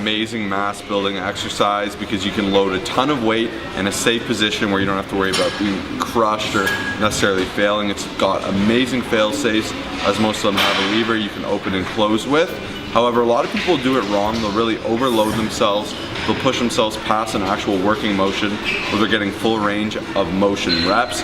amazing mass building exercise because you can load a ton of weight in a safe position where you don't have to worry about being crushed or necessarily failing. It's got amazing fail safes, as most of them have a lever you can open and close with. However, a lot of people do it wrong. They'll really overload themselves. They'll push themselves past an actual working motion where they're getting full range of motion reps.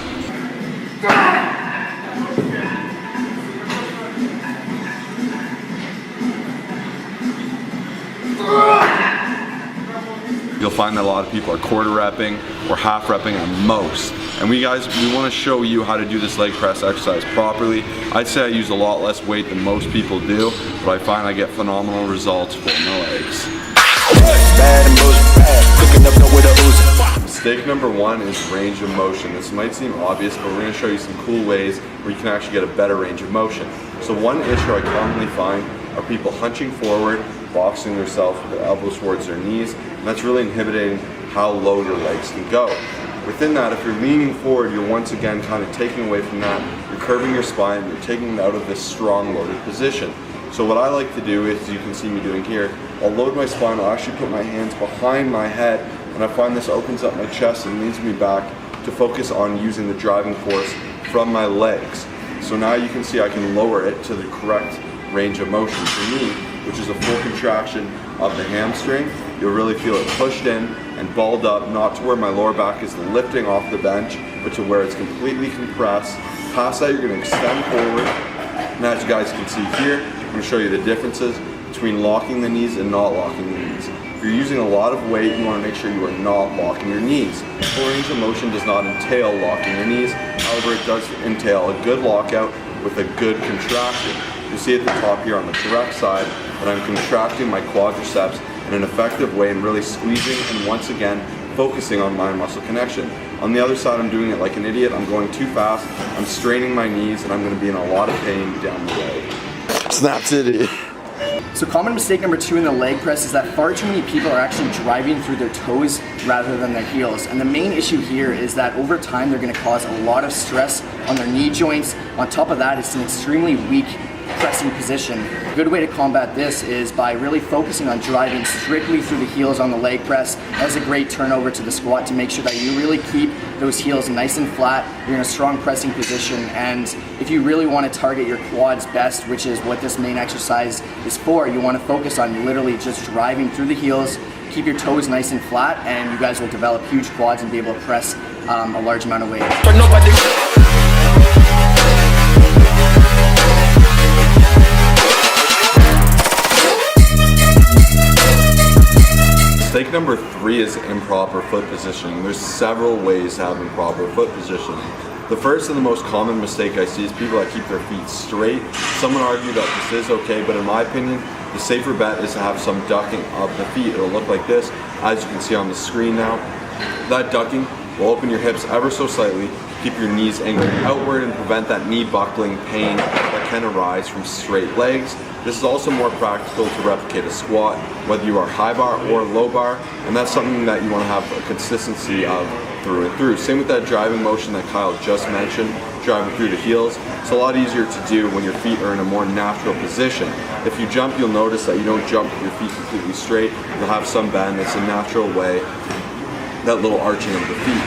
You'll find that a lot of people are quarter repping or half repping at most. And we want to show you how to do this leg press exercise properly. I'd say I use a lot less weight than most people do, but I find I get phenomenal results for my legs. Mistake number one is range of motion. This might seem obvious, but we're going to show you some cool ways where you can actually get a better range of motion. So one issue I commonly find are people hunching forward, boxing themselves with their elbows towards their knees, and that's really inhibiting how low your legs can go. Within that, if you're leaning forward, you're once again kind of taking away from that. You're curving your spine, you're taking it out of this strong loaded position. So what I like to do is, you can see me doing here, I'll load my spine, I'll actually put my hands behind my head, and I find this opens up my chest and leads me back to focus on using the driving force from my legs. So now you can see I can lower it to the correct range of motion for me, which is a full contraction of the hamstring. You'll really feel it pushed in and balled up, not to where my lower back is lifting off the bench, but to where it's completely compressed. Past that, you're going to extend forward. And as you guys can see here, I'm going to show you the differences between locking the knees and not locking the knees. If you're using a lot of weight, you want to make sure you are not locking your knees. Full range of motion does not entail locking your knees. However, it does entail a good lockout with a good contraction. You see at the top here on the correct side that I'm contracting my quadriceps in an effective way and really squeezing and once again focusing on mind muscle connection. On the other side, I'm doing it like an idiot. I'm going too fast, I'm straining my knees, and I'm going to be in a lot of pain down the way. Snap City. So common mistake number two in the leg press is that far too many people are actually driving through their toes rather than their heels. And the main issue here is that over time they're going to cause a lot of stress on their knee joints. On top of that, it's an extremely weak pressing position. A good way to combat this is by really focusing on driving strictly through the heels on the leg press. That's a great turnover to the squat to make sure that you really keep those heels nice and flat. You're in a strong pressing position, and if you really want to target your quads best, which is what this main exercise is for, you want to focus on literally just driving through the heels, keep your toes nice and flat, and you guys will develop huge quads and be able to press a large amount of weight. Mistake number three is improper foot positioning. There's several ways to have improper foot positioning. The first and the most common mistake I see is people that keep their feet straight. Some would argue that this is okay, but in my opinion, the safer bet is to have some ducking of the feet. It'll look like this, as you can see on the screen now. That ducking will open your hips ever so slightly, keep your knees angled outward, and prevent that knee buckling pain that can arise from straight legs. This is also more practical to replicate a squat, whether you are high bar or low bar, and that's something that you want to have a consistency of through and through. Same with that driving motion that Kyle just mentioned, driving through the heels. It's a lot easier to do when your feet are in a more natural position. If you jump, you'll notice that you don't jump with your feet completely straight. You'll have some bend. It's a natural way, that little arching of the feet.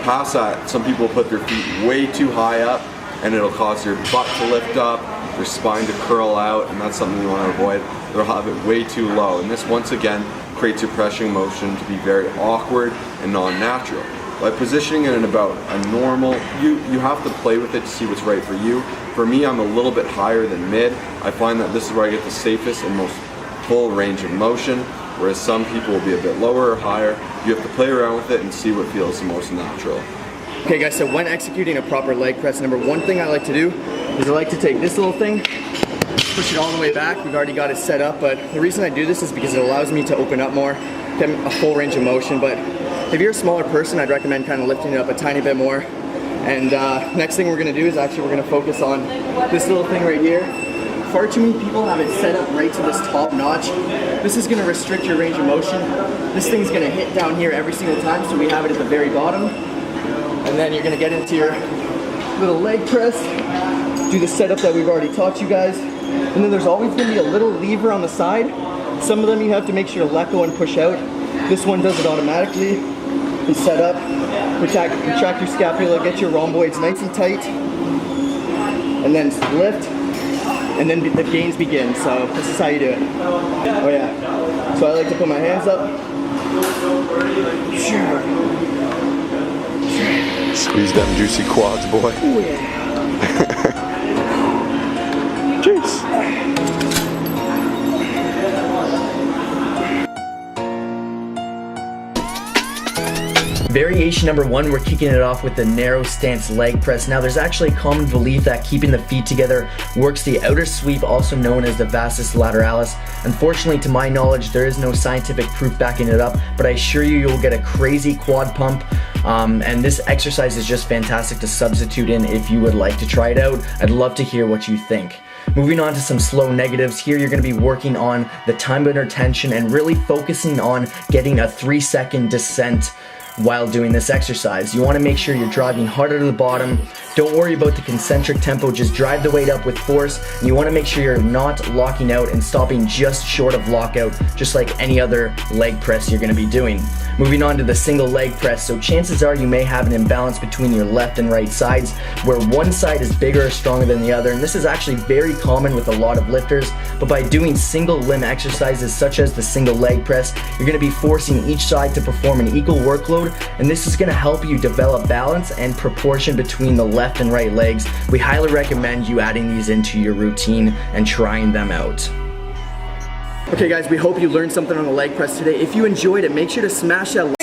Past that, some people put their feet way too high up, and it'll cause your butt to lift up, your spine to curl out, and that's something you want to avoid. They'll have it way too low, and this once again creates your pressing motion to be very awkward and non-natural. By positioning it in about a normal, you have to play with it to see what's right for you. For me, I'm a little bit higher than mid. I find that this is where I get the safest and most full range of motion, whereas some people will be a bit lower or higher. You have to play around with it and see what feels the most natural. Okay guys, so when executing a proper leg press, number one thing I like to do is I like to take this little thing, push it all the way back. We've already got it set up, but the reason I do this is because it allows me to open up more, get a full range of motion. But if you're a smaller person, I'd recommend kind of lifting it up a tiny bit more. And next thing we're gonna do is actually we're gonna focus on this little thing right here. Far too many people have it set up right to this top notch. This is gonna restrict your range of motion. This thing's gonna hit down here every single time, so we have it at the very bottom. And then you're gonna get into your little leg press, do the setup that we've already taught you guys. And then there's always gonna be a little lever on the side Some of them you have to make sure to let go and push out. This one does it automatically. You set up, retract your scapula, get your rhomboids nice and tight, and then lift, and then the gains begin. So this is how you do it. Oh yeah. So I like to put my hands up. Squeeze them juicy quads, boy. Oh yeah. Jeez. Variation number 1, we're kicking it off with the narrow stance leg press. Now there's actually a common belief that keeping the feet together works the outer sweep, also known as the vastus lateralis. Unfortunately, to my knowledge, there is no scientific proof backing it up, but I assure you, you'll get a crazy quad pump. And this exercise is just fantastic to substitute in if you would like to try it out. I'd love to hear what you think. Moving on to some slow negatives. Here you're going to be working on the time under tension and really focusing on getting a 3-second descent while doing this exercise. You want to make sure you're driving harder to the bottom. Don't worry about the concentric tempo, just drive the weight up with force. And you want to make sure you're not locking out and stopping just short of lockout, just like any other leg press you're going to be doing. Moving on to the single leg press. So chances are you may have an imbalance between your left and right sides, where one side is bigger or stronger than the other, and this is actually very common with a lot of lifters. But by doing single limb exercises such as the single leg press, you're going to be forcing each side to perform an equal workload, and this is going to help you develop balance and proportion between the left and right legs. We highly recommend you adding these into your routine and trying them out. Okay guys, we hope you learned something on the leg press today. If you enjoyed it, make sure to smash that